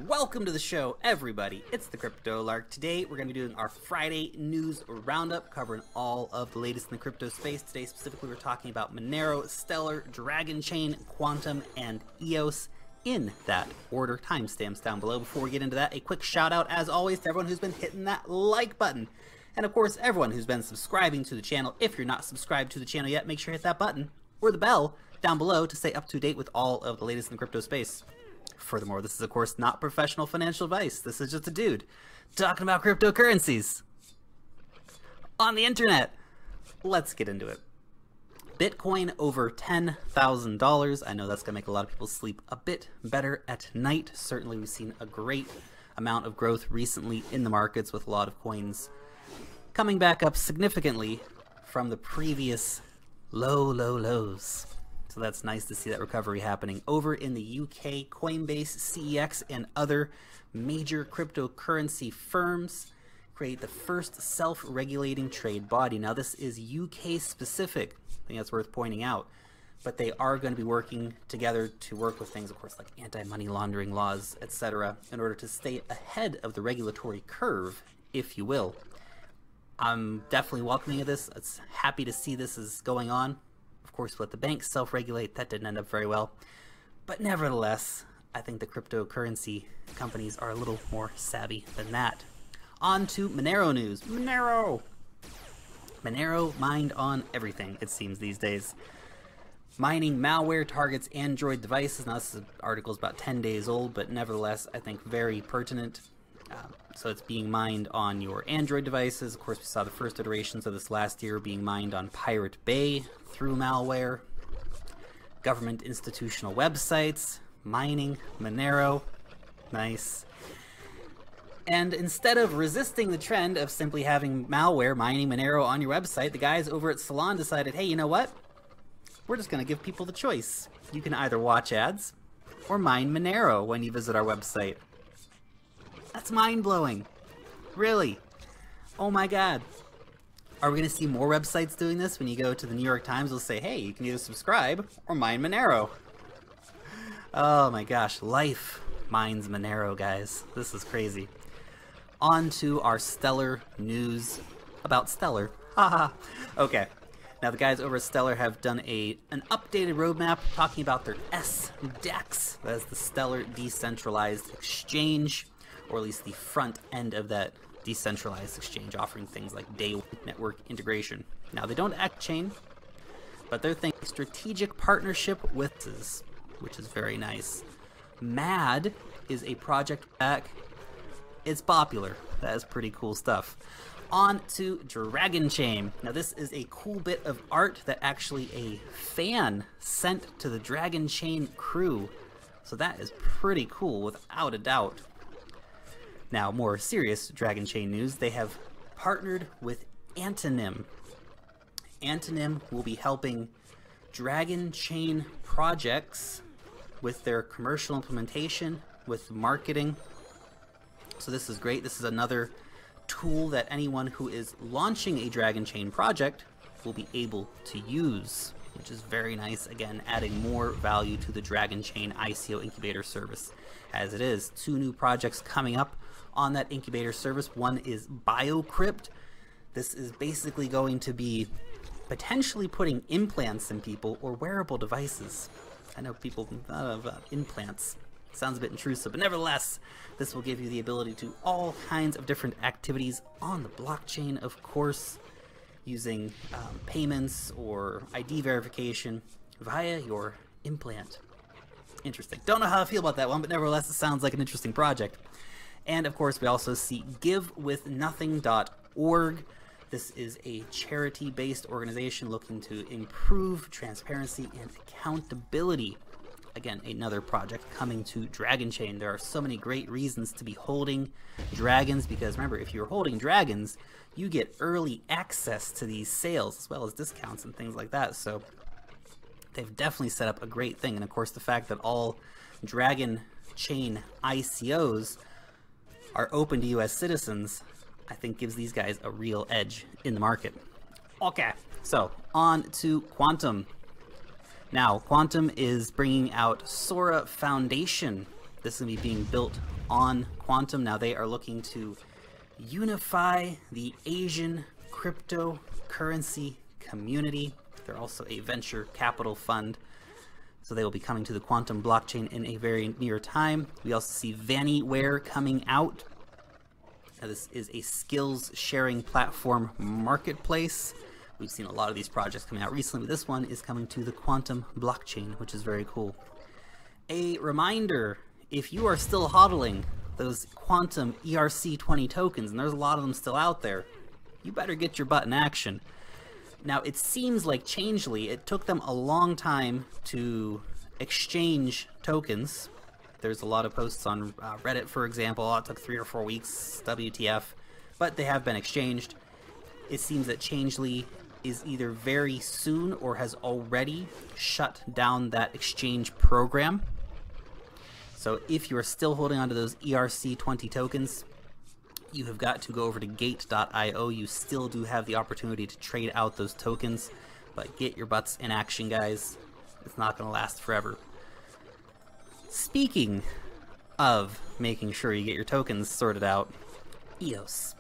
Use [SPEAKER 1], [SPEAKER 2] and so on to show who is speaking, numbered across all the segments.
[SPEAKER 1] Welcome to the show, everybody. It's the Crypto Lark. Today we're going to be doing our Friday news roundup, covering all of the latest in the crypto space. Today specifically we're talking about Monero, Stellar, Dragon Chain, Quantum, and EOS in that order. Timestamps down below. Before we get into that, a quick shout out as always to everyone who's been hitting that like button. And of course everyone who's been subscribing to the channel. If you're not subscribed to the channel yet, make sure to hit that button or the bell down below to stay up to date with all of the latest in the crypto space. Furthermore, this is of course not professional financial advice. This is just a dude talking about cryptocurrencies on the internet. Let's get into it. Bitcoin over $10,000. I know that's gonna make a lot of people sleep a bit better at night. Certainly we've seen a great amount of growth recently in the markets, with a lot of coins coming back up significantly from the previous lows. So that's nice to see that recovery happening. Over in the UK, Coinbase, CEX, and other major cryptocurrency firms create the first self-regulating trade body. Now this is UK specific. I think that's worth pointing out. But they are going to be working together to work with things, of course, like anti-money laundering laws, etc., in order to stay ahead of the regulatory curve, if you will. I'm definitely welcoming of this. It's happy to see this is going on. Of course, let the banks self-regulate. That didn't end up very well. But nevertheless, I think the cryptocurrency companies are a little more savvy than that. On to Monero news. Monero mined on everything, it seems, these days. Mining malware targets Android devices. Now, this article is about 10 days old, but nevertheless, I think very pertinent. So it's being mined on your Android devices. Of course, we saw the first iterations of this last year being mined on Pirate Bay through malware. Government institutional websites mining Monero. Nice. And instead of resisting the trend of simply having malware mining Monero on your website, the guys over at Salon decided, hey, you know what? We're just going to give people the choice. You can either watch ads or mine Monero when you visit our website. That's mind-blowing. Really. Oh my god. Are we going to see more websites doing this? When you go to the New York Times, they'll say, hey, you can either subscribe or mine Monero. Oh my gosh. Life mines Monero, guys. This is crazy. On to our Stellar news about Stellar. Haha. Okay. Now the guys over at Stellar have done an updated roadmap talking about their SDEX. That is the Stellar Decentralized Exchange, or at least the front end of that decentralized exchange, offering things like day network integration. Now they don't act chain, but they're thinking strategic partnership with this, which is very nice. MAD is a project back. It's popular. That is pretty cool stuff. On to Dragon Chain. Now this is a cool bit of art that actually a fan sent to the Dragon Chain crew. So that is pretty cool, without a doubt. Now, more serious Dragon Chain news, they have partnered with Antonym. Antonym will be helping Dragon Chain projects with their commercial implementation, with marketing. So this is great. This is another tool that anyone who is launching a Dragon Chain project will be able to use, which is very nice. Again, adding more value to the Dragon Chain ICO incubator service. As it is, 2 new projects coming up on that incubator service. One is BioCrypt. This is basically going to be potentially putting implants in people or wearable devices. I know people thought of implants. Sounds a bit intrusive, but nevertheless, this will give you the ability to do all kinds of different activities on the blockchain, of course, using payments or ID verification via your implant. Interesting. Don't know how I feel about that one, but nevertheless, it sounds like an interesting project. And of course, we also see givewithnothing.org. This is a charity-based organization looking to improve transparency and accountability. Again, another project coming to Dragon Chain. There are so many great reasons to be holding dragons, because remember, if you're holding dragons, you get early access to these sales as well as discounts and things like that. So they've definitely set up a great thing. And of course, the fact that all Dragon Chain ICOs are open to US citizens, I think gives these guys a real edge in the market. Okay, so on to Quantum. Now, Quantum is bringing out Sora Foundation. This is going to be being built on Quantum. Now they are looking to unify the Asian cryptocurrency community. They're also a venture capital fund, so they will be coming to the Quantum blockchain in a very near time. We also see Vannyware coming out. Now this is a skills sharing platform marketplace. We've seen a lot of these projects coming out recently, but this one is coming to the Quantum blockchain, which is very cool. A reminder, if you are still hodling those Quantum ERC20 tokens, and there's a lot of them still out there, you better get your butt in action. Now, it seems like Changelly, it took them a long time to exchange tokens. There's a lot of posts on Reddit, for example. Oh, it took 3 or 4 weeks, WTF, but they have been exchanged. It seems that Changelly is either very soon or has already shut down that exchange program. So if you are still holding onto those ERC20 tokens, you have got to go over to gate.io. You still do have the opportunity to trade out those tokens, but get your butts in action, guys. It's not going to last forever. Speaking of making sure you get your tokens sorted out, EOS,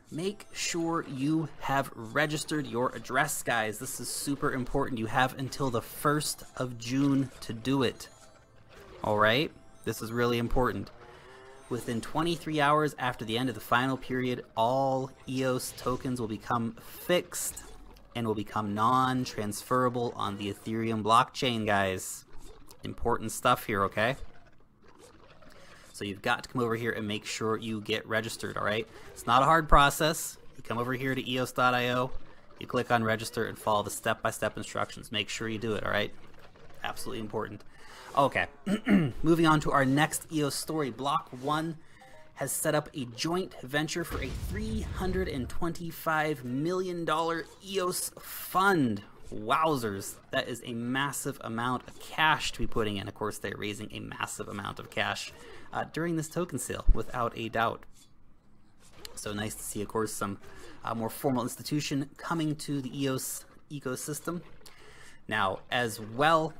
[SPEAKER 1] make sure you have registered your address, guys. This is super important. You have until the 1st of June to do it. All right, this is really important. Within 23 hours after the end of the final period, all EOS tokens will become fixed and will become non-transferable on the Ethereum blockchain, guys. Important stuff here, okay? So you've got to come over here and make sure you get registered, all right? It's not a hard process. You come over here to eos.io, you click on register and follow the step-by-step instructions. Make sure you do it, all right? Absolutely important. Okay, moving on to our next EOS story. Block 1 has set up a joint venture for a $325 million EOS fund. Wowzers, that is a massive amount of cash to be putting in. Of course, they're raising a massive amount of cash during this token sale, without a doubt. So nice to see, of course, some more formal institution coming to the EOS ecosystem. Now, as well,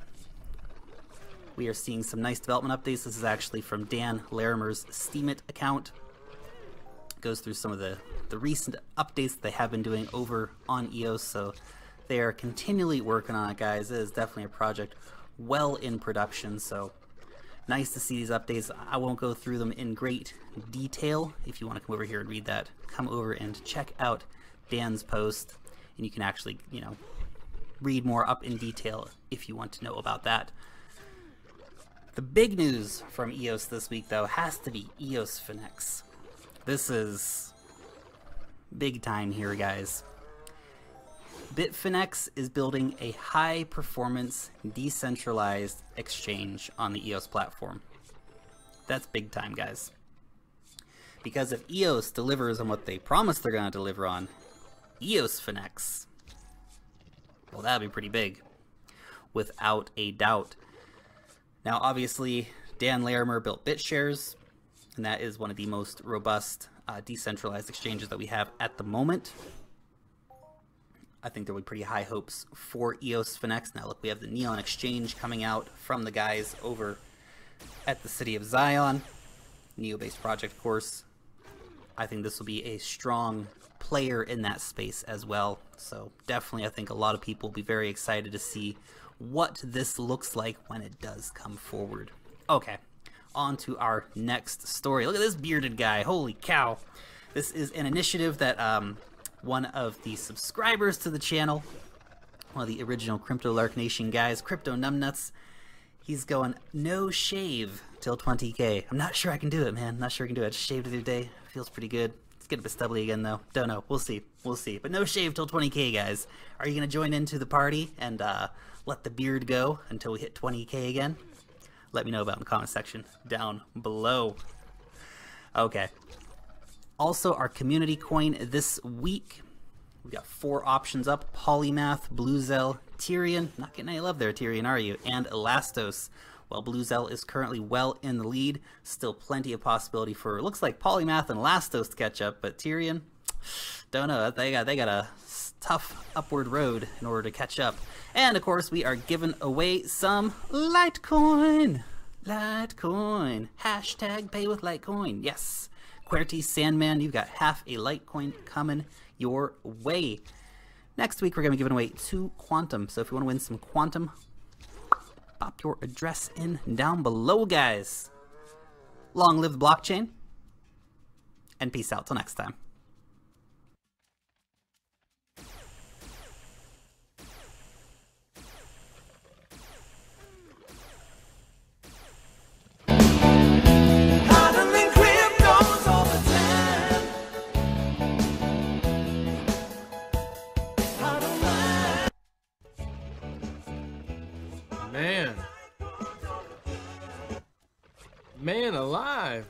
[SPEAKER 1] we are seeing some nice development updates. This is actually from Dan Larimer's Steemit account. It goes through some of the recent updates that they have been doing over on EOS, so they are continually working on it, guys. It is definitely a project well in production, so nice to see these updates. I won't go through them in great detail. If you want to come over here and read that, come over and check out Dan's post, and you can actually, you know, read more up in detail if you want to know about that. The big news from EOS this week, though, has to be EOS Finex. This is big time here, guys. Bitfinex is building a high-performance, decentralized exchange on the EOS platform. That's big time, guys. Because if EOS delivers on what they promised they're going to deliver on, EOS Finex, well, that'd be pretty big, without a doubt. Now, obviously, Dan Larimer built BitShares, and that is one of the most robust decentralized exchanges that we have at the moment. I think there will be pretty high hopes for EOS Finex. Now, look, we have the Neon Exchange coming out from the guys over at the City of Zion. Neo-based project, of course. I think this will be a strong player in that space as well. So definitely, I think a lot of people will be very excited to see what this looks like when it does come forward. Okay, on to our next story. Look at this bearded guy. Holy cow. This is an initiative that one of the subscribers to the channel, one of the original Crypto Lark Nation guys, Crypto Numbnuts, he's going no shave till 20k. I'm not sure I can do it, man. Not sure I can do it. I just shaved the other day. Feels pretty good. It's getting a bit stubbly again, though. Don't know. We'll see. We'll see. But no shave till 20k, guys. Are you going to join into the party and let the beard go until we hit 20k again? Let me know about it in the comment section down below. Okay. Also, our community coin this week, we've got 4 options up: Polymath, Bluezell, Tyrion. Not getting any love there, Tyrion, are you? And Elastos. Well, Bluezell is currently well in the lead. Still plenty of possibility for, it looks like, Polymath and Elastos to catch up, but Tyrion, don't know. They got a tough upward road in order to catch up. And, of course, we are giving away some Litecoin. Litecoin. Hashtag pay with Litecoin. Yes. QWERTY Sandman, you've got half a Litecoin coming your way. Next week, we're going to be giving away 2 Quantum. So if you want to win some Quantum, pop your address in down below, guys. Long live the blockchain. And peace out till next time.
[SPEAKER 2] Man alive.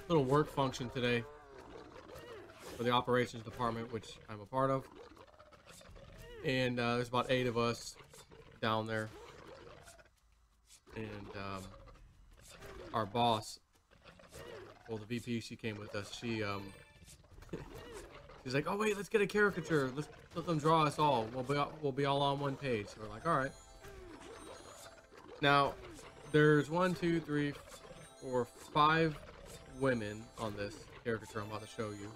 [SPEAKER 2] Little work function today for the operations department, which I'm a part of. And there's about 8 of us down there. And our boss, well, the VP, she came with us. She's like, oh wait, let's get a caricature. Let's let them draw us all. We'll be all on one page. So we're like, all right. Now, there's 1, 2, 3, 4, 5 women on this caricature I'm about to show you.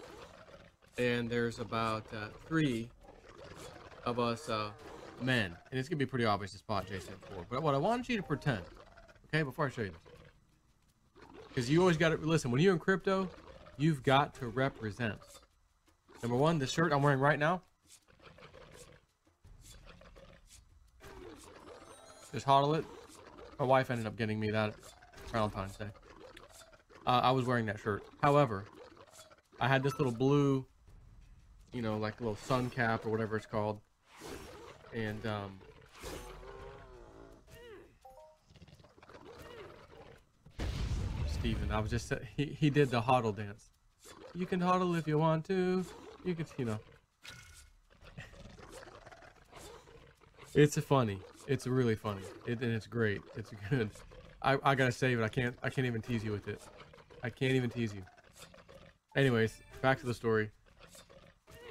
[SPEAKER 2] And there's about 3 of us men. And it's going to be pretty obvious the spot Jason for. But what I want you to pretend, okay, before I show you this. Because you always got to, listen, when you're in crypto, you've got to represent. Number 1, the shirt I'm wearing right now. Just hodl it. My wife ended up getting me that Valentine's Day. I was wearing that shirt. However, I had this little blue, you know, like a little sun cap or whatever it's called. And, Steven, I was just, he did the hodl dance. You can hodl if you want to. You can, you know. It's funny. It's really funny. And it's great. It's good. I gotta save it. I can't even tease you with it. I can't even tease you. Anyways, back to the story.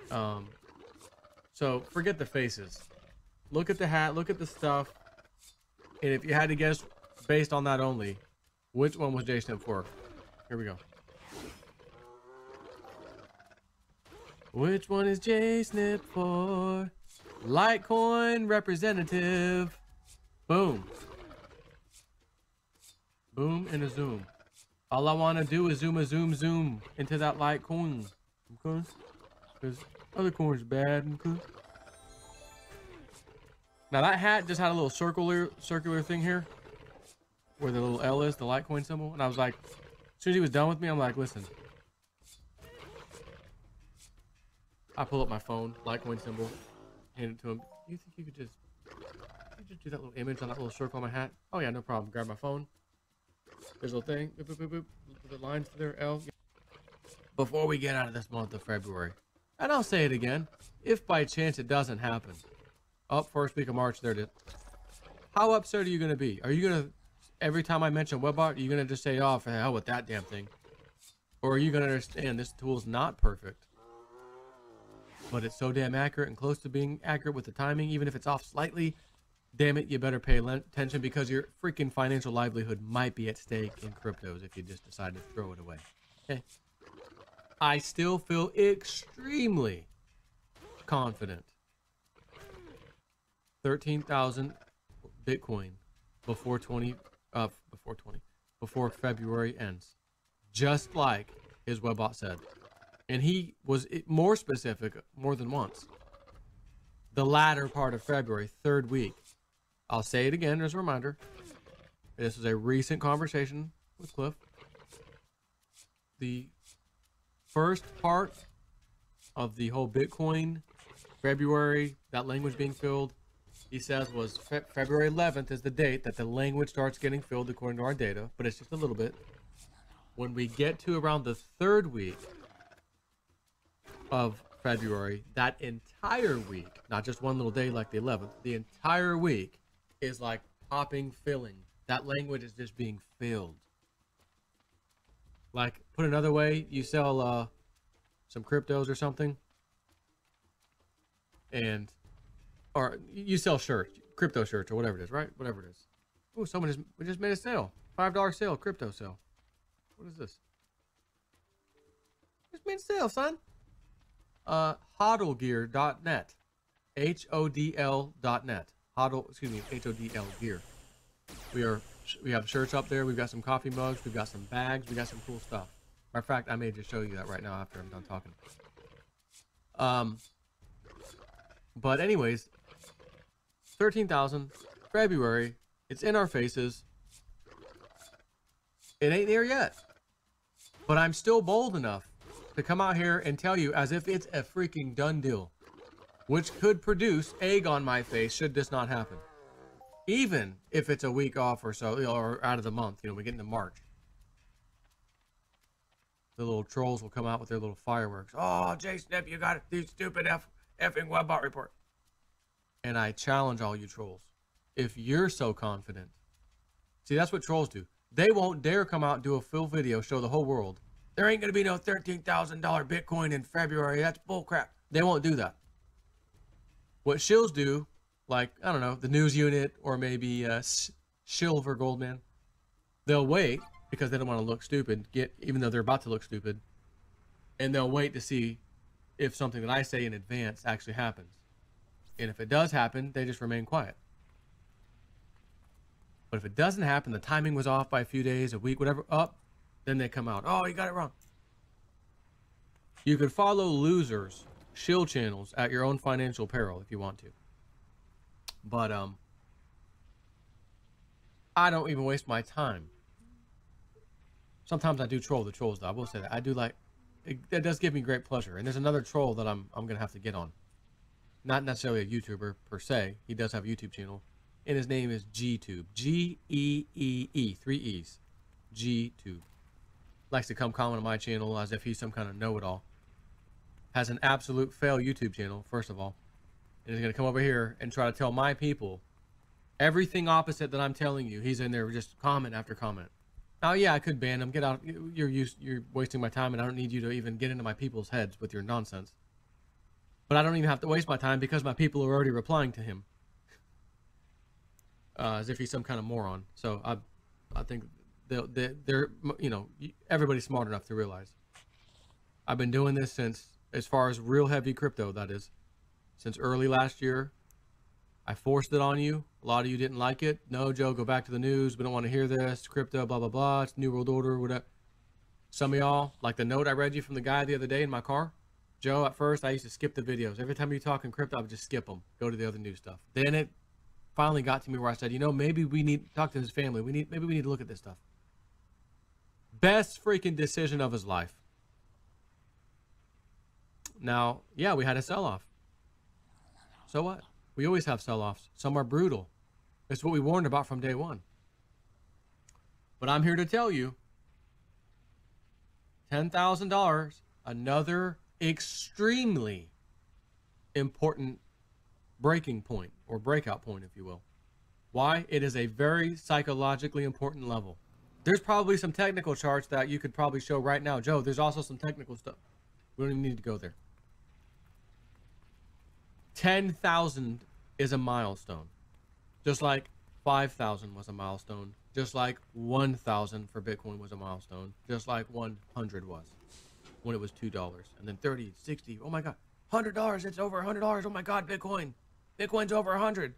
[SPEAKER 2] So forget the faces. Look at the hat, look at the stuff. And if you had to guess based on that only, which one was JSnip for? Here we go. Which one is JSnip for? Litecoin representative. Boom. Boom and a zoom. All I want to do is zoom into that Litecoin. Okay? Because other coins bad. Okay? Now that hat just had a little circular thing here. Where the little L is, the Litecoin symbol. And I was like, as soon as he was done with me, I'm like, listen. I pull up my phone, Litecoin symbol. Hand it to him. You think you could just do that little image on that little circle on my hat? Oh yeah, no problem. Grab my phone. There's a little thing. Boop, boop, boop, boop. The lines there. L. Before we get out of this month of February, and I'll say it again, if by chance it doesn't happen, first week of March, there it is. How upset are you gonna be? Are you gonna every time I mention WebBot, are you gonna just say, "Oh, for hell with that damn thing," or are you gonna understand this tool's not perfect? But it's so damn accurate and close to being accurate with the timing, even if it's off slightly. Damn it, you better pay attention because your freaking financial livelihood might be at stake in cryptos if you just decide to throw it away. Okay. I still feel extremely confident. 13,000 Bitcoin before February ends. Just like his webbot said. And he was more specific more than once. The latter part of February, 3rd week. I'll say it again as a reminder. This is a recent conversation with Cliff. The first part of the whole Bitcoin, February, that language being filled, he says was February 11th is the date that the language starts getting filled according to our data, but it's just a little bit. When we get to around the 3rd week of February, that entire week, not just one little day like the 11th, the entire week is like popping, filling. That language is just being filled. Like, put another way, you sell some cryptos or something, or you sell shirts. crypto shirts or whatever it is, right? Whatever it is. Oh, we just made a sale. $5 sale, crypto sale. What is this? Just made a sale, son. Hodlgear.net. HODL.net. HODL gear. We have shirts up there. We've got some coffee mugs. We've got some bags. We got some cool stuff. Matter of fact, I may just show you that right now after I'm done talking. But anyways, 13,000 February. It's in our faces. It ain't there yet. But I'm still bold enough to come out here and tell you as if it's a freaking done deal, which could produce egg on my face should this not happen. Even if it's a week off or so, or out of the month, we get into March. The little trolls will come out with their little fireworks. Oh, J-Snip, you got the stupid effing webbot report. And I challenge all you trolls. If you're so confident. See, that's what trolls do. They won't dare come out and do a full video, show the whole world. There ain't going to be no $13,000 Bitcoin in February. That's bullcrap. They won't do that. What shills do, like, I don't know, the news unit or maybe Silver Goldman, they'll wait because they don't want to look stupid, even though they're about to look stupid. And they'll wait to see if something that I say in advance actually happens. And if it does happen, they just remain quiet. But if it doesn't happen, the timing was off by a few days, a week, whatever, then they come out. Oh, you got it wrong. You could follow losers, shill channels at your own financial peril if you want to. But I don't even waste my time. Sometimes I do troll the trolls, though. I will say that. I do like, that does give me great pleasure. And there's another troll that I'm going to have to get on. Not necessarily a YouTuber per se. He does have a YouTube channel. And his name is GTube. G-E-E-E. 3 E's. GTube. Likes to come comment on my channel as if he's some kind of know-it-all. Has an absolute fail YouTube channel, first of all. And he's going to come over here and try to tell my people everything opposite that I'm telling you. He's in there just comment after comment. Oh, yeah, I could ban him. Get out. You're wasting my time, and I don't need you to even get into my people's heads with your nonsense. But I don't even have to waste my time because my people are already replying to him. As if he's some kind of moron. So I think they're everybody's smart enough to realize. I've been doing this since, as far as real heavy crypto, that is, since early last year. I forced it on you. A lot of you didn't like it. No, Joe, go back to the news. We don't want to hear this. Crypto, blah, blah, blah. It's New World Order, whatever. Some of y'all, like the note I read you from the guy the other day in my car. Joe, at first, I used to skip the videos. Every time you talk in crypto, I would just skip them. Go to the other news stuff. Then it finally got to me where I said, maybe we need to talk to his family. Maybe we need to look at this stuff. Best freaking decision of his life. Now, yeah, we had a sell-off. So what? We always have sell-offs. Some are brutal. It's what we warned about from day one. But I'm here to tell you, $10,000, another extremely important breaking point, or breakout point, if you will. Why? It is a very psychologically important level. There's probably some technical charts that you could probably show right now. Joe, there's also some technical stuff. We don't even need to go there. 10,000 is a milestone. Just like 5,000 was a milestone. Just like 1,000 for Bitcoin was a milestone. Just like 100 was when it was $2. And then 30, 60, oh my God. $100, it's over $100. Oh my God, Bitcoin. Bitcoin's over 100.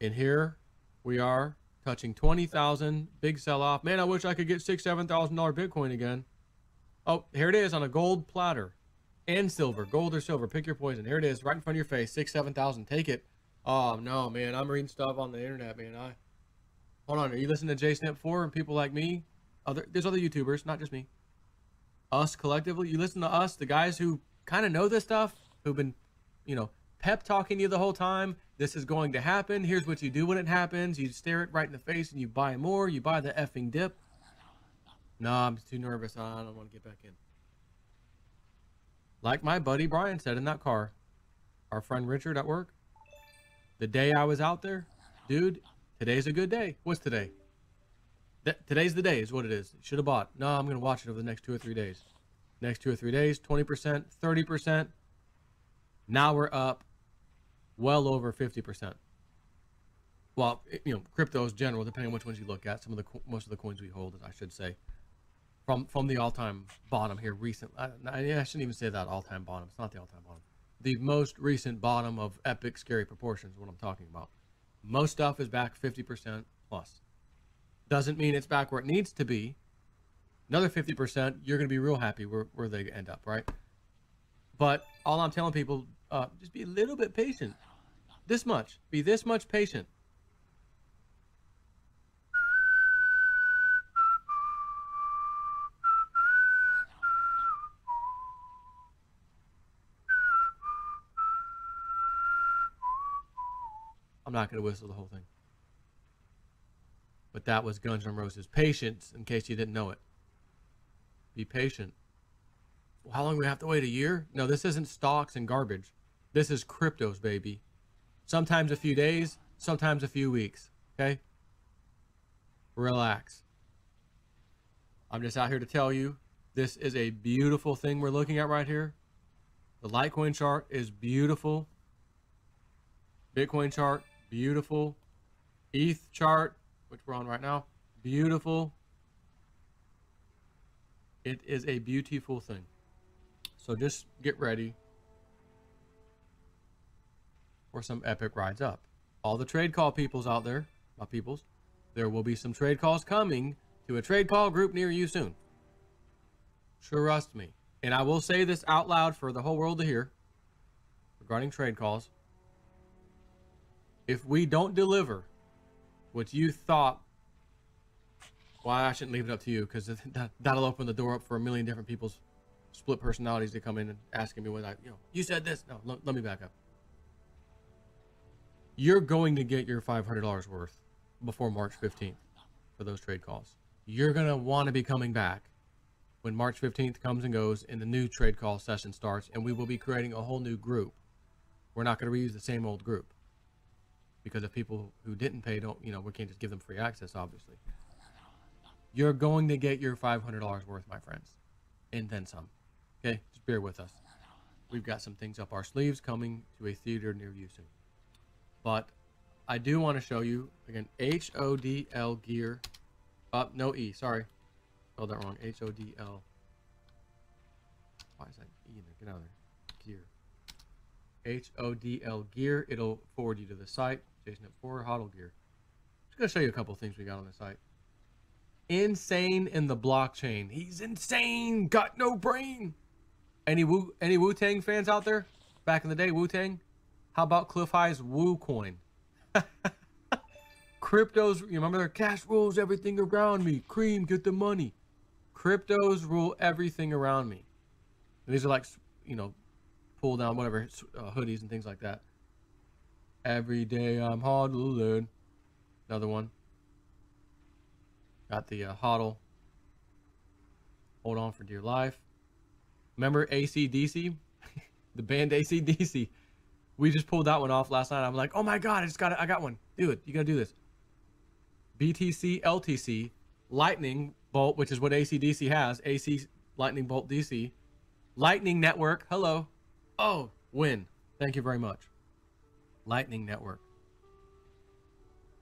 [SPEAKER 2] And here we are touching 20,000, big sell-off. Man, I wish I could get $6,000, $7,000 Bitcoin again. Oh, here it is on a gold platter and silver, gold or silver. Pick your poison. Here it is, right in front of your face. 6,000, 7,000. Take it. Oh no, man, I'm reading stuff on the internet, man. Hold on. Are you listening to JSnip4 and people like me? There's other YouTubers, not just me. Us collectively. You listen to us, the guys who kind of know this stuff, who've been, pep talking you the whole time. This is going to happen. Here's what you do when it happens. You stare it right in the face and you buy more. You buy the effing dip. No, I'm too nervous. I don't want to get back in. Like my buddy Brian said in that car, our friend Richard at work, the day I was out there, dude, today's a good day. What's today? Today's the day is what it is. Should have bought. No, I'm going to watch it over the next 2 or 3 days. Next 2 or 3 days, 20%, 30%. Now we're up well over 50%. Well, you know, cryptos general, depending on which ones you look at, most of the coins we hold, I should say, from the all-time bottom here recent. I shouldn't even say that all-time bottom. It's not the all-time bottom. The most recent bottom of epic, scary proportions is what I'm talking about. Most stuff is back 50% plus. Doesn't mean it's back where it needs to be. Another 50%, you're going to be real happy where they end up, right? But all I'm telling people, just be a little bit patient. This much. Be this much patient. I'm not going to whistle the whole thing. But that was Guns N' Roses. Patience, in case you didn't know it. Be patient. Well, how long do we have to wait? A year? No, this isn't stocks and garbage. This is cryptos, baby. Sometimes a few days, sometimes a few weeks. Okay? Relax. I'm just out here to tell you, this is a beautiful thing we're looking at right here. The Litecoin chart is beautiful. Bitcoin chart, beautiful. ETH chart, which we're on right now, beautiful. It is a beautiful thing. So just get ready for some epic rides up. All the trade call peoples out there, my peoples, there will be some trade calls coming to a trade call group near you soon. Trust me. And I will say this out loud for the whole world to hear regarding trade calls. If we don't deliver what you thought, well, I shouldn't leave it up to you, because that'll open the door up for a million different people's split personalities to come in and asking me what you said this. No, let me back up. You're going to get your $500 worth before March 15th for those trade calls. You're going to want to be coming back when March 15th comes and goes and the new trade call session starts, and we will be creating a whole new group. We're not going to reuse the same old group, because if people who didn't pay we can't just give them free access, obviously. You're going to get your $500 worth, my friends, and then some. Okay, just bear with us. We've got some things up our sleeves coming to a theater near you soon. But I do want to show you, again, HODL gear. No E, sorry. Spelled that wrong. HODL. Why is that E in there? Get out of there. Gear. HODL gear. It'll forward you to the site. Jason at 4 HODL gear. Just gonna show you a couple of things we got on the site. Insane in the blockchain. He's insane. Got no brain. Any Wu-Tang fans out there? Back in the day, Wu-Tang. How about Cliff High's Wu coin? Cryptos, you remember their cash rules everything around me. Cream, get the money. Cryptos rule everything around me. And these are like, pull down whatever hoodies and things like that. Every day I'm hodling. Another one. Got the hodl. Hold on for dear life. Remember AC/DC? The band AC/DC. We just pulled that one off last night. I'm like, oh my god, I got one. Do it. You gotta do this. BTC LTC Lightning Bolt, which is what AC/DC has. AC Lightning Bolt DC. Lightning Network. Hello. Oh, win. Thank you very much. Lightning Network.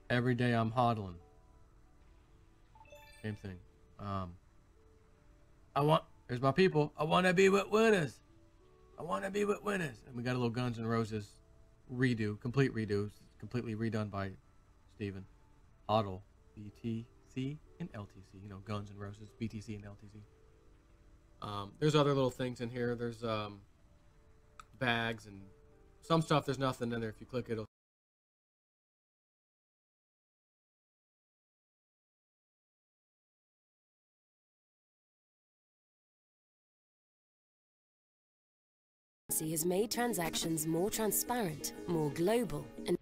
[SPEAKER 2] Every day I'm hodling. Same thing. Here's my people. I want to be with winners. I want to be with winners. And we got a little Guns N' Roses redo, complete redo, completely redone by Steven. HODL, BTC and LTC. Guns N' Roses, BTC and LTC. There's other little things in here. There's bags and some stuff. There's nothing in there. If you click it, it'll
[SPEAKER 3] has made transactions more transparent, more global, and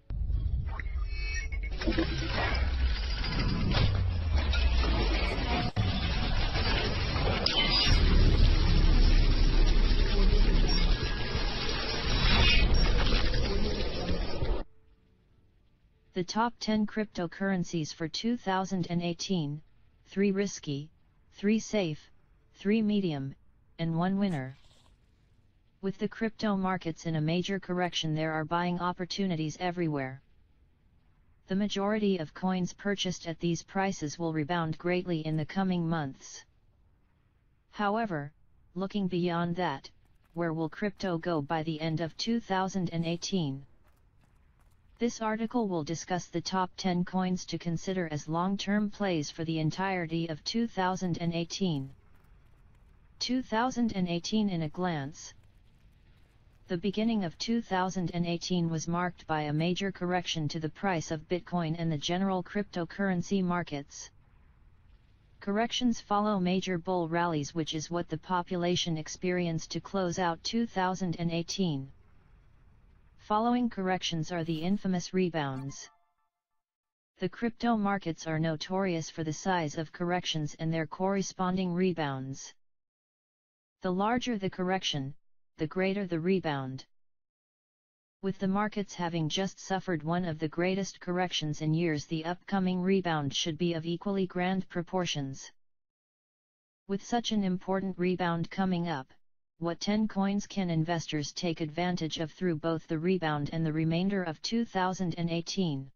[SPEAKER 4] The top 10 cryptocurrencies for 2018, 3 risky, 3 safe, 3 medium, and 1 winner. With the crypto markets in a major correction, there are buying opportunities everywhere. The majority of coins purchased at these prices will rebound greatly in the coming months. However, looking beyond that, where will crypto go by the end of 2018? This article will discuss the top 10 coins to consider as long-term plays for the entirety of 2018. 2018 in a glance. The beginning of 2018 was marked by a major correction to the price of Bitcoin and the general cryptocurrency markets. Corrections follow major bull rallies, which is what the population experienced to close out 2018. Following corrections are the infamous rebounds. The crypto markets are notorious for the size of corrections and their corresponding rebounds. The larger the correction, the greater the rebound. With the markets having just suffered one of the greatest corrections in years, the upcoming rebound should be of equally grand proportions. With such an important rebound coming up, what 10 coins can investors take advantage of through both the rebound and the remainder of 2018?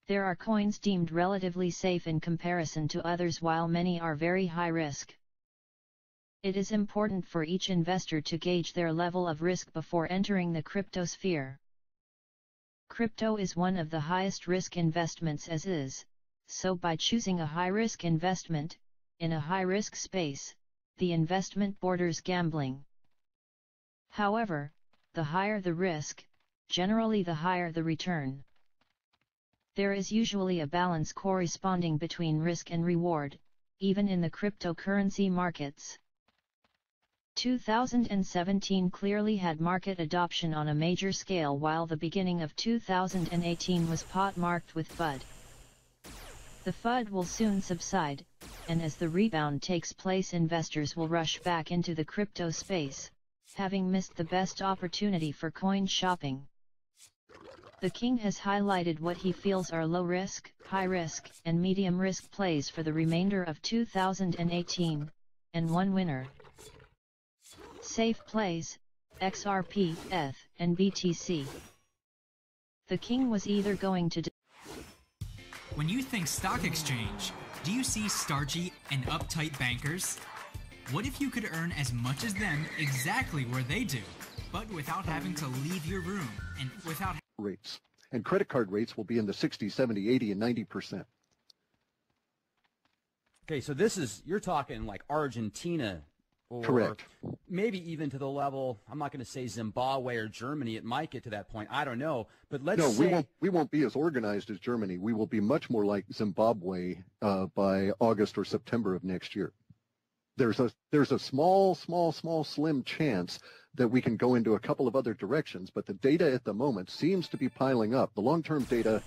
[SPEAKER 4] There are coins deemed relatively safe in comparison to others, while many are very high risk. It is important for each investor to gauge their level of risk before entering the crypto sphere. Crypto is one of the highest risk investments as is, so by choosing a high-risk investment, in a high-risk space, the investment borders gambling. However, the higher the risk, generally the higher the return. There is usually a balance corresponding between risk and reward, even in the cryptocurrency markets. 2017 clearly had market adoption on a major scale, while the beginning of 2018 was pot-marked with FUD. The FUD will soon subside, and as the rebound takes place, investors will rush back into the crypto space, having missed the best opportunity for coin shopping. The King has highlighted what he feels are low-risk, high-risk, and medium-risk plays for the remainder of 2018, and one winner. Safe plays, XRP, ETH, and BTC. The King was either going to
[SPEAKER 5] When you think stock exchange, do you see starchy and uptight bankers? What if you could earn as much as them exactly where they do, but without having to leave your room and without
[SPEAKER 6] rates? And credit card rates will be in the 60, 70, 80, and 90%.
[SPEAKER 7] Okay, so this is, you're talking like Argentina, or
[SPEAKER 6] correct,
[SPEAKER 7] maybe even to the level, I'm not going to say Zimbabwe or Germany, it might get to that point, I don't know, but let's say...
[SPEAKER 6] No, we won't be as organized as Germany. We will be much more like Zimbabwe by August or September of next year. There's a small, slim chance that we can go into a couple of other directions, but the data at the moment seems to be piling up. The long-term data,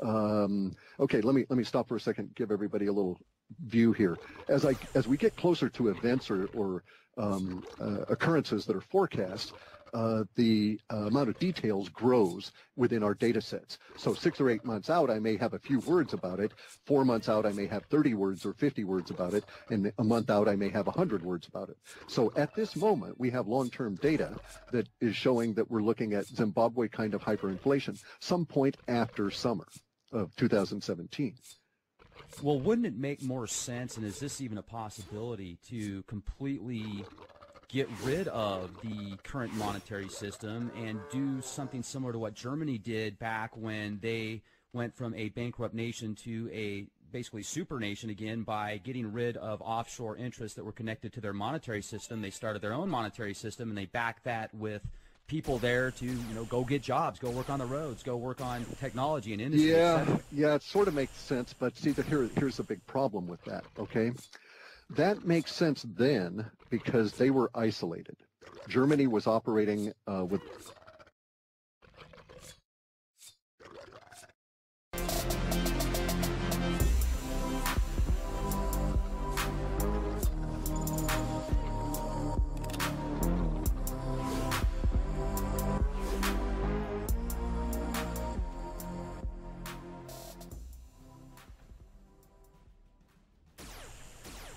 [SPEAKER 6] okay, let me stop for a second, give everybody a little view here. As we get closer to events or occurrences that are forecast, the amount of details grows within our data sets. So 6 or 8 months out, I may have a few words about it. 4 months out, I may have 30 words or 50 words about it. And a month out, I may have 100 words about it. So at this moment, we have long-term data that is showing that we're looking at Zimbabwe kind of hyperinflation some point after summer of 2017.
[SPEAKER 7] Well, wouldn't it make more sense, and is this even a possibility, to completely get rid of the current monetary system and do something similar to what Germany did back when they went from a bankrupt nation to a basically super nation again by getting rid of offshore interests that were connected to their monetary system? They started their own monetary system, and they backed that with people there to, go get jobs, go work on the roads, go work on technology and industry.
[SPEAKER 6] Yeah, it sort of makes sense, but see, here's a big problem with that, okay? That makes sense then because they were isolated. Germany was operating with...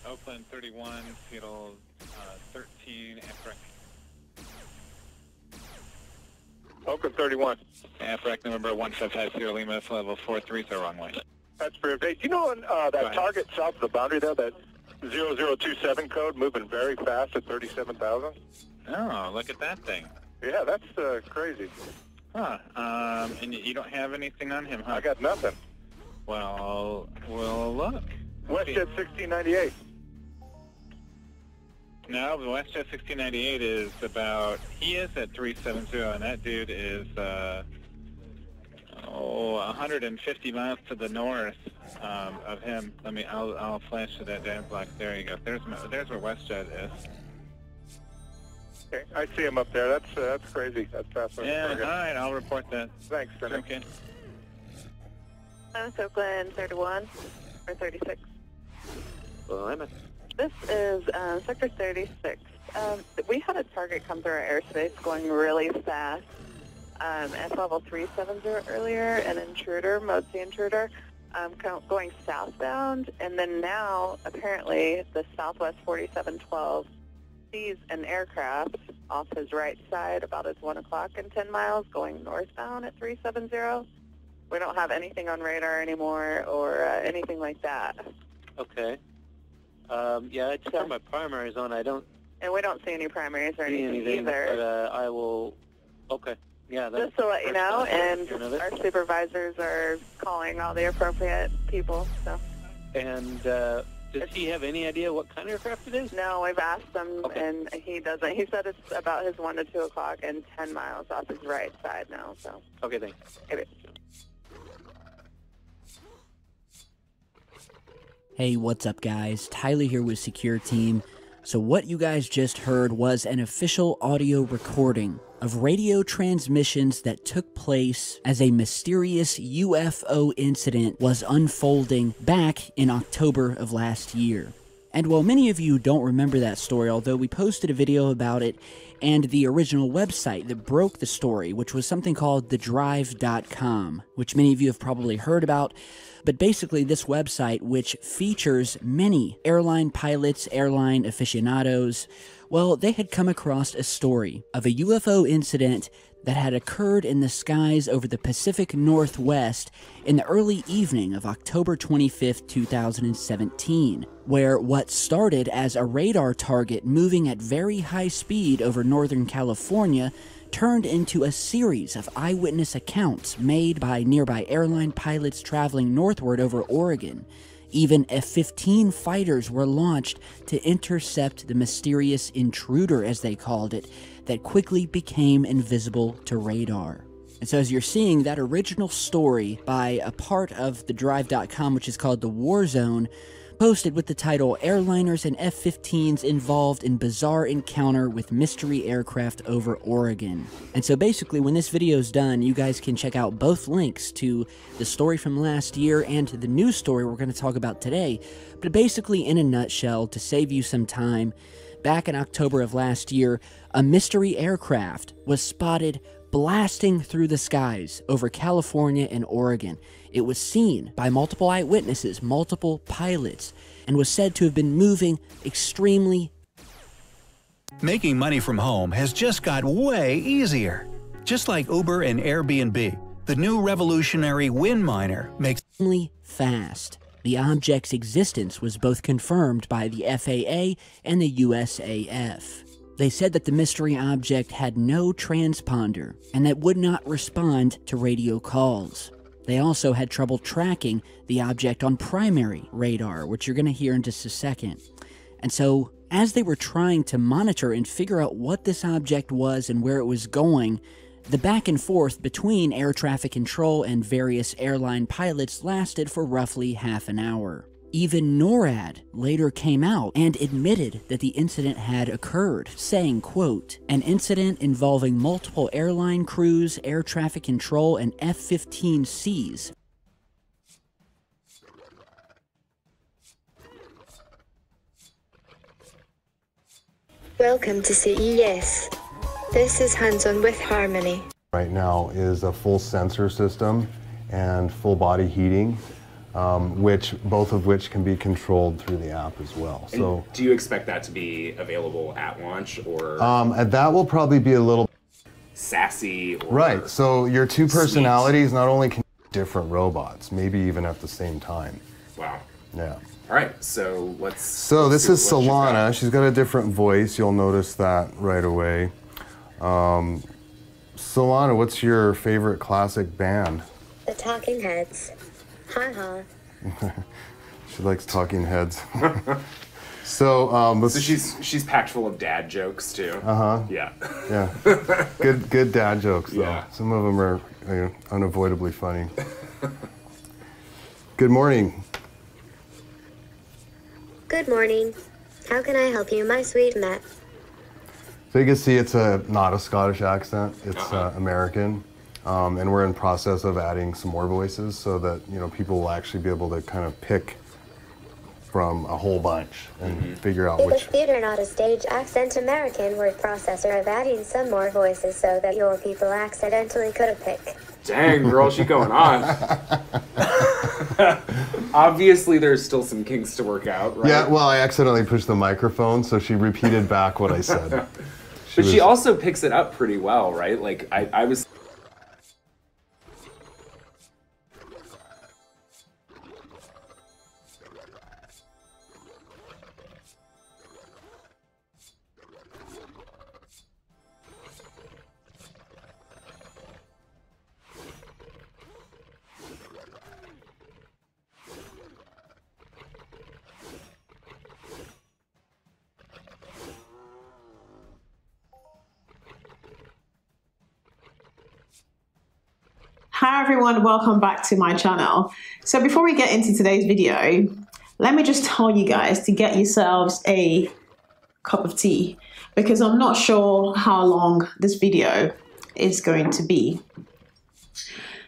[SPEAKER 8] Oakland 31, Seattle 13, and correct. Oakland 31.
[SPEAKER 9] Frac November 1550 Lima, level 43, so wrong way.
[SPEAKER 8] That's pretty. Hey, do you know that target south of the boundary there, that 0027 code moving very fast at 37,000?
[SPEAKER 9] Oh, look at that thing.
[SPEAKER 8] Yeah, that's crazy.
[SPEAKER 9] Huh. And you don't have anything on him, huh?
[SPEAKER 8] I got nothing.
[SPEAKER 9] Well, we'll look.
[SPEAKER 8] WestJet 1698.
[SPEAKER 9] No, the WestJet 1698 is about, he is at 370, and that dude is, 150 miles to the north of him. I'll flash to that data block. There you go. There's where WestJet is.
[SPEAKER 8] Okay, I see him up there. That's crazy. That's fascinating.
[SPEAKER 9] Yeah, all right, I'll report that.
[SPEAKER 8] Thanks, Senator.
[SPEAKER 9] Okay.
[SPEAKER 10] It's Oakland 31 or 36.
[SPEAKER 8] Well,
[SPEAKER 10] This is Sector 36. We had a target come through our airspace going really fast at level 370 earlier, an intruder, Mode C intruder, going southbound, and then now apparently the Southwest 4712 sees an aircraft off his right side about at 1 o'clock and 10 miles going northbound at 370. We don't have anything on radar anymore or anything like that.
[SPEAKER 11] Okay. Yeah, it's from my primary zone. I don't.
[SPEAKER 10] And we don't see any primaries or
[SPEAKER 11] see
[SPEAKER 10] anything either.
[SPEAKER 11] But I will. Okay. Yeah. That's
[SPEAKER 10] just to let you know, and
[SPEAKER 11] our
[SPEAKER 10] supervisors are calling all the appropriate people. So.
[SPEAKER 11] And does he have any idea what kind of aircraft it is?
[SPEAKER 10] No, we've asked him, and he doesn't. He said it's about his 1 to 2 o'clock and 10 miles off his right side now. So.
[SPEAKER 11] Okay, thanks.
[SPEAKER 10] Okay.
[SPEAKER 12] Hey, what's up guys? Tyler here with Secure Team. So what you guys just heard was an official audio recording of radio transmissions that took place as a mysterious UFO incident was unfolding back in October of last year. And while many of you don't remember that story, although we posted a video about it and the original website that broke the story, which was something called thedrive.com, which many of you have probably heard about. But basically this website, which features many airline pilots, airline aficionados, well, they had come across a story of a UFO incident that had occurred in the skies over the Pacific Northwest in the early evening of October 25th, 2017, where what started as a radar target moving at very high speed over Northern California turned into a series of eyewitness accounts made by nearby airline pilots traveling northward over Oregon. Even F-15 fighters were launched to intercept the mysterious intruder, as they called it, that quickly became invisible to radar. And so as you're seeing, that original story by a part of thedrive.com, which is called The War Zone, posted with the title, Airliners and F-15s Involved in Bizarre Encounter with Mystery Aircraft Over Oregon. And so basically when this video is done, you guys can check out both links to the story from last year and to the news story we're going to talk about today. But basically in a nutshell, to save you some time, back in October of last year, a mystery aircraft was spotted blasting through the skies over California and Oregon. It was seen by multiple eyewitnesses, multiple pilots, and was said to have been moving extremely.
[SPEAKER 13] Making money from home has just got way easier. Just like Uber and Airbnb, the new revolutionary wind miner makes
[SPEAKER 12] extremely fast. The object's existence was both confirmed by the FAA and the USAF. They said that the mystery object had no transponder and that would not respond to radio calls. They also had trouble tracking the object on primary radar, which you're going to hear in just a second. And so, as they were trying to monitor and figure out what this object was and where it was going, the back and forth between air traffic control and various airline pilots lasted for roughly half an hour. Even NORAD later came out and admitted that the incident had occurred, saying, quote, an incident involving multiple airline crews, air traffic control, and F-15Cs.
[SPEAKER 14] Welcome to CES. This is Hands-On with Harmony.
[SPEAKER 15] Right now is a full sensor system and full body heating. Both of which can be controlled through the app as well.
[SPEAKER 16] And so, do you expect that to be available at launch, or?
[SPEAKER 15] And that will probably be a little.
[SPEAKER 16] sassy. Or
[SPEAKER 15] right. So your two personalities not only can be different robots, maybe even at the same time.
[SPEAKER 16] Wow.
[SPEAKER 15] Yeah.
[SPEAKER 16] All right. So let's.
[SPEAKER 15] So this is Solana. She's got a different voice. You'll notice that right away. Solana, what's your favorite classic band?
[SPEAKER 14] The Talking Heads. Ha ha.
[SPEAKER 15] She likes Talking Heads. So
[SPEAKER 16] she's packed full of dad jokes too.
[SPEAKER 15] Yeah.
[SPEAKER 16] Yeah.
[SPEAKER 15] Good dad jokes though.
[SPEAKER 16] Yeah.
[SPEAKER 15] Some of them are unavoidably funny. Good morning.
[SPEAKER 14] Good morning. How can I help you, my sweet Matt?
[SPEAKER 15] So you can see it's not a Scottish accent. It's American. And we're in process of adding some more voices so that people will actually be able to kind of pick from a whole bunch and figure out
[SPEAKER 14] If
[SPEAKER 15] which.
[SPEAKER 14] a theater, not a stage accent American word processor of adding some more voices so that your people accidentally could have picked.
[SPEAKER 16] Dang, girl, she going on. Obviously, there's still some kinks to work out, right?
[SPEAKER 15] Yeah, well, I accidentally pushed the microphone, so she repeated back what I said.
[SPEAKER 16] She also picks it up pretty well, right? Like, I was...
[SPEAKER 17] Hi everyone, welcome back to my channel. So before we get into today's video, let me just tell you guys to get yourselves a cup of tea because I'm not sure how long this video is going to be.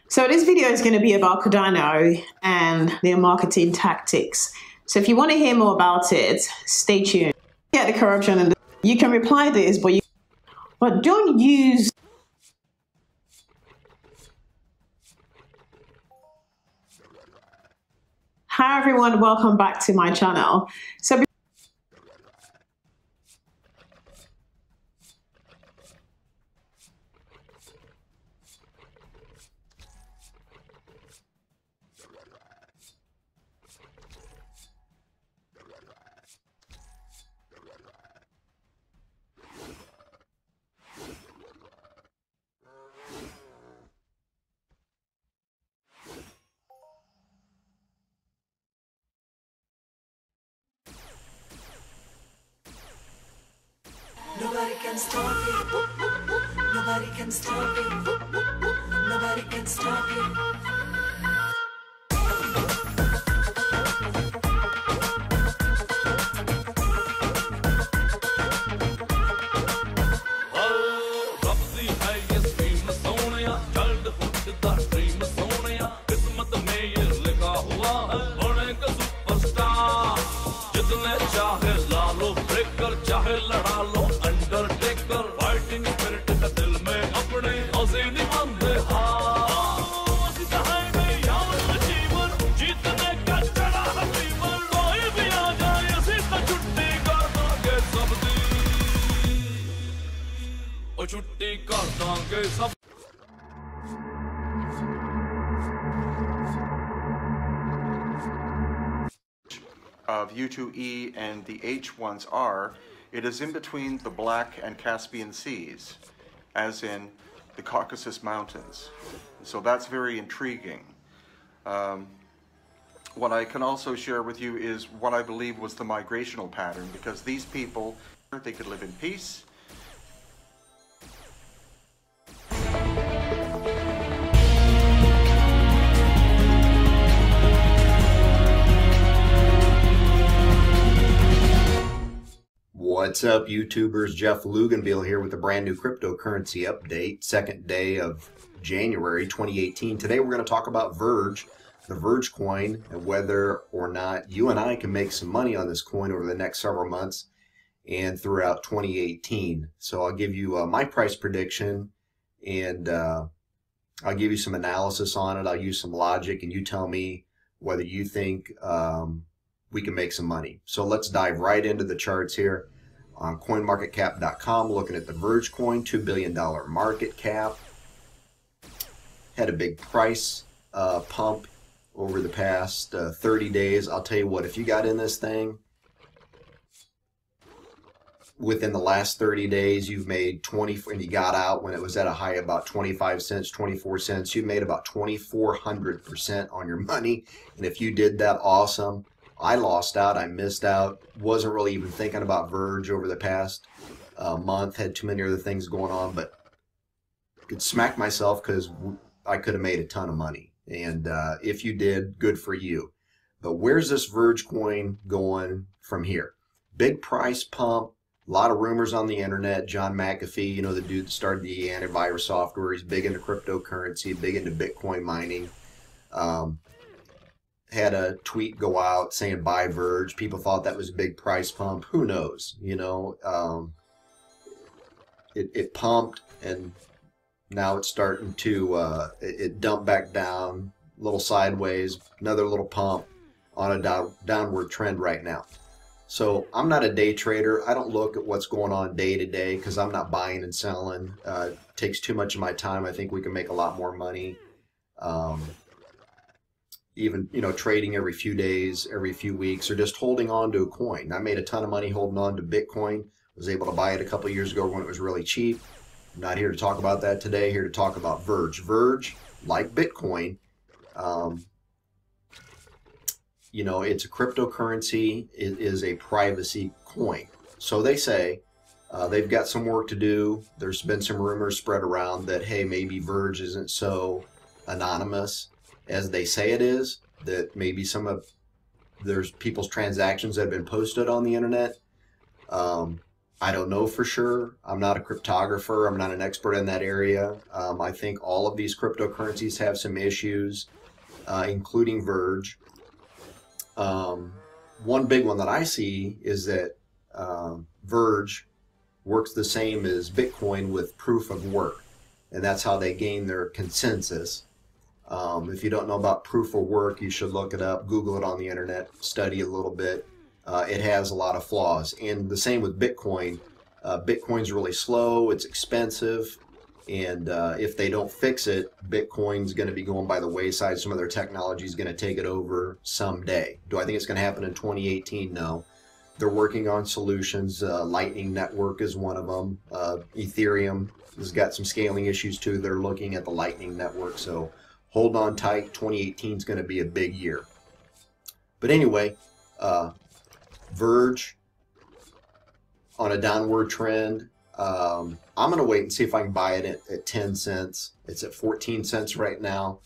[SPEAKER 17] So this video is going to be about Cardano and their marketing tactics. So if you want to hear more about it, stay tuned. Get the corruption and you can reply this, but don't use Hi everyone, welcome back to my channel. So
[SPEAKER 18] Nobody can stop it. Nobody can stop it. Nobody can stop it.
[SPEAKER 19] Of U2E and the H ones are, it is in between the Black and Caspian Seas, as in the Caucasus Mountains. So that's very intriguing. What I can also share with you is what I believe was the migrational pattern, because these people, they could live in peace.
[SPEAKER 20] What's up, YouTubers? Jeff Luganville here with a brand new cryptocurrency update, second day of January 2018. Today we're going to talk about Verge, the Verge coin, and whether or not you and I can make some money on this coin over the next several months and throughout 2018. So I'll give you my price prediction, and I'll give you some analysis on it. I'll use some logic, and you tell me whether you think we can make some money. So let's dive right into the charts here. on coinmarketcap.com, looking at the Verge coin, $2 billion market cap. Had a big price pump over the past 30 days. I'll tell you what, if you got in this thing within the last 30 days, you've made 20, and you got out when it was at a high of about 25 cents, 24 cents, you made about 2,400% on your money. And if you did that, awesome. I lost out. I missed out. Wasn't really even thinking about Verge over the past month. Had too many other things going on, but could smack myself because I could have made a ton of money. And if you did, good for you. But where's this Verge coin going from here? Big price pump. A lot of rumors on the internet. John McAfee, you know, the dude that started the antivirus software. He's big into cryptocurrency, big into Bitcoin mining. Had a tweet go out saying buy Verge. People thought that was a big price pump. Who knows? You know, it pumped, and now it's starting to it dumped back down, a little sideways, another little pump on a downward trend right now. So I'm not a day trader. I don't look at what's going on day to day because I'm not buying and selling. It takes too much of my time. I think we can make a lot more money. Even, you know, trading every few days, every few weeks, or just holding on to a coin. I made a ton of money holding on to Bitcoin. Was able to buy it a couple of years ago when it was really cheap. I'm not here to talk about that today. Here to talk about Verge. Verge, like Bitcoin, you know, it's a cryptocurrency. It is a privacy coin. So they say they've got some work to do. There's been some rumors spread around that, hey, maybe Verge isn't so anonymous as they say it is, that maybe there's people's transactions that have been posted on the internet. I don't know for sure. I'm not a cryptographer. I'm not an expert in that area. I think all of these cryptocurrencies have some issues, including Verge. One big one that I see is that Verge works the same as Bitcoin with proof of work, and that's how they gain their consensus. If you don't know about proof of work, you should look it up, Google it on the internet, study a little bit. It has a lot of flaws. And the same with Bitcoin. Bitcoin's really slow, it's expensive, and if they don't fix it, Bitcoin's going to be going by the wayside. Some of their technology is going to take it over someday. Do I think it's going to happen in 2018? No. They're working on solutions. Lightning Network is one of them. Ethereum has got some scaling issues too. They're looking at the Lightning Network, so hold on tight. 2018 is going to be a big year. But anyway, Verge on a downward trend. I'm going to wait and see if I can buy it at 10 cents. It's at 14 cents right now.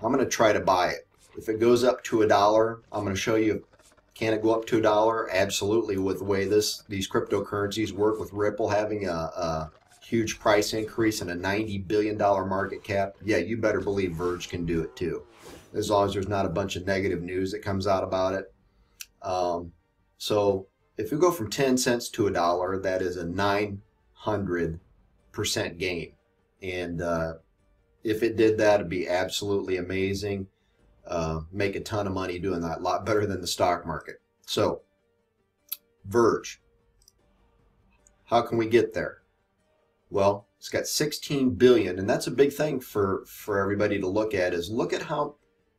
[SPEAKER 20] I'm going to try to buy it. If it goes up to $1, I'm going to show you, can it go up to $1? Absolutely, with the way these cryptocurrencies work, with Ripple having a huge price increase and a $90 billion market cap. Yeah, you better believe Verge can do it too, as long as there's not a bunch of negative news that comes out about it. So if we go from 10 cents to $1, that is a 900% gain. And if it did that, it'd be absolutely amazing. Make a ton of money doing that, a lot better than the stock market. So Verge, how can we get there? Well, it's got 16 billion, and that's a big thing for everybody to look at, is look at how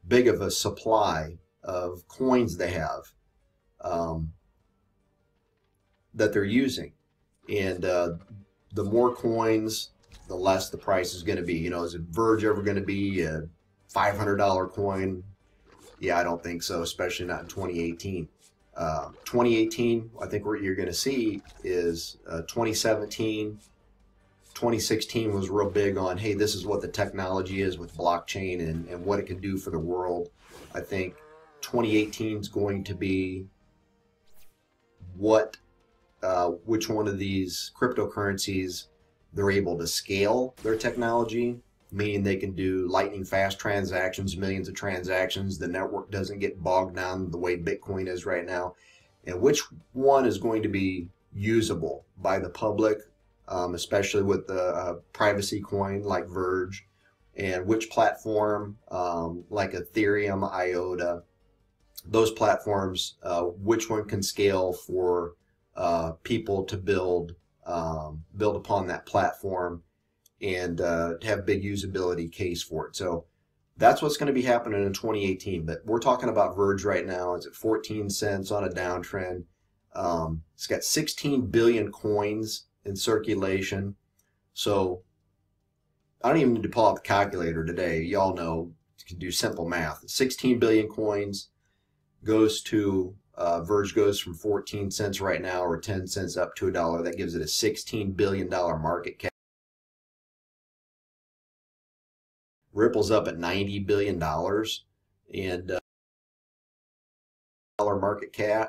[SPEAKER 20] big of a supply of coins they have that they're using. And the more coins, the less the price is going to be. You know, is Verge ever going to be a $500 coin? Yeah, I don't think so, especially not in 2018. 2018, I think what you're going to see is 2017, 2016 was real big on, hey, this is what the technology is with blockchain and what it can do for the world. I think 2018 is going to be which one of these cryptocurrencies they're able to scale their technology, meaning they can do lightning fast transactions, millions of transactions. The network doesn't get bogged down the way Bitcoin is right now. And which one is going to be usable by the public, especially with the privacy coin like Verge, and which platform like Ethereum, IOTA, those platforms, which one can scale for people to build upon that platform and have a big usability case for it. So that's what's going to be happening in 2018. But we're talking about Verge right now. It's at 14 cents on a downtrend. It's got 16 billion coins in circulation. So I don't even need to pull out the calculator today. Y'all know you can do simple math. 16 billion coins goes to Verge goes from 14 cents right now, or 10 cents, up to $1. That gives it a $16 billion market cap. Ripple's up at $90 billion and market cap.